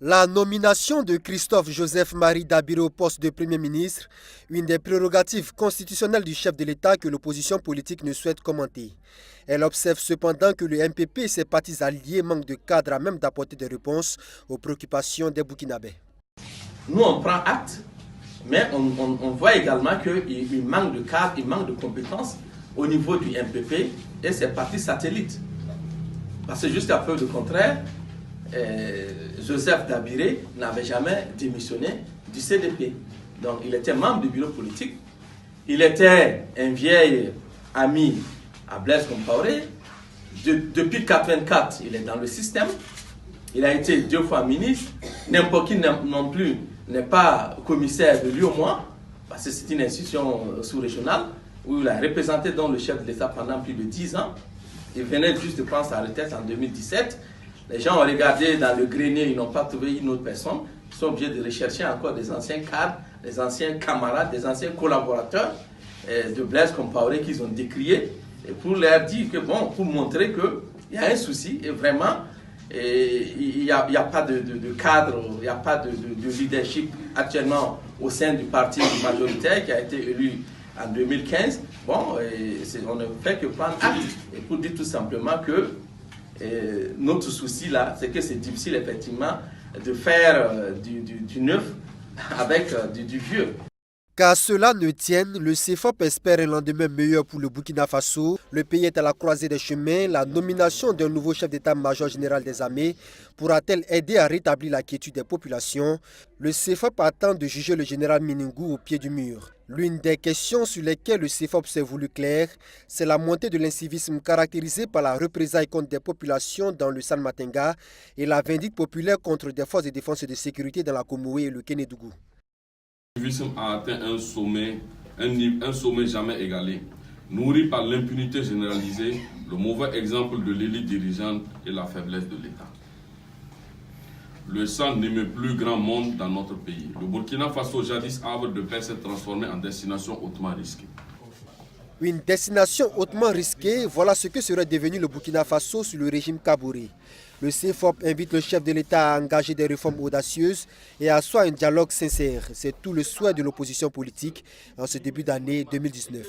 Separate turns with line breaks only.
La nomination de Christophe Joseph-Marie Dabiré au poste de Premier ministre, une des prérogatives constitutionnelles du chef de l'État que l'opposition politique ne souhaite commenter. Elle observe cependant que le MPP et ses partis alliés manquent de cadre à même d'apporter des réponses aux préoccupations des Burkinabés.
Nous, on prend acte, mais on voit également qu'il manque de cadre, il manque de compétences au niveau du MPP et ses partis satellites. Parce que jusqu'à preuve du contraire, Joseph Dabiré n'avait jamais démissionné du CDP. Donc il était membre du bureau politique. Il était un vieil ami à Blaise Compaoré. Depuis 1984, il est dans le système. Il a été 2 fois ministre. N'importe qui non plus n'est pas commissaire de l'UOMOA, parce que c'est une institution sous-régionale où il a représenté donc le chef de l'État pendant plus de 10 ans. Il venait juste de prendre sa retraite en 2017. Les gens ont regardé dans le grenier, ils n'ont pas trouvé une autre personne. Ils sont obligés de rechercher encore des anciens cadres, des anciens camarades, des anciens collaborateurs de Blaise Compaoré qu'ils ont décriés, et pour leur dire que, bon, pour montrer qu'il y a un souci, et vraiment, il n'y a pas de cadre, il n'y a pas de leadership actuellement au sein du parti majoritaire qui a été élu en 2015. Bon, on ne fait que prendre acte, et pour dire tout simplement que notre souci là, c'est que c'est difficile effectivement de faire du neuf avec du vieux.
Qu'à cela ne tienne, le CFOP espère un lendemain meilleur pour le Burkina Faso. Le pays est à la croisée des chemins. La nomination d'un nouveau chef d'état-major général des armées pourra-t-elle aider à rétablir la quiétude des populations? Le CFOP attend de juger le général Miningou au pied du mur. L'une des questions sur lesquelles le CFOP s'est voulu clair, c'est la montée de l'incivisme caractérisée par la représaille contre des populations dans le San-Matenga et la vindicte populaire contre des forces de défense et de sécurité dans la Komoué et le Kénédougou.
L'incivisme a atteint un sommet jamais égalé, nourri par l'impunité généralisée, le mauvais exemple de l'élite dirigeante et la faiblesse de l'État. Le sang n'aimait plus grand monde dans notre pays. Le Burkina Faso, jadis havre de paix, s'est transformé en destination hautement risquée.
Une destination hautement risquée, voilà ce que serait devenu le Burkina Faso sous le régime Kaboré. Le CFOP invite le chef de l'État à engager des réformes audacieuses et à asseoir un dialogue sincère. C'est tout le souhait de l'opposition politique en ce début d'année 2019.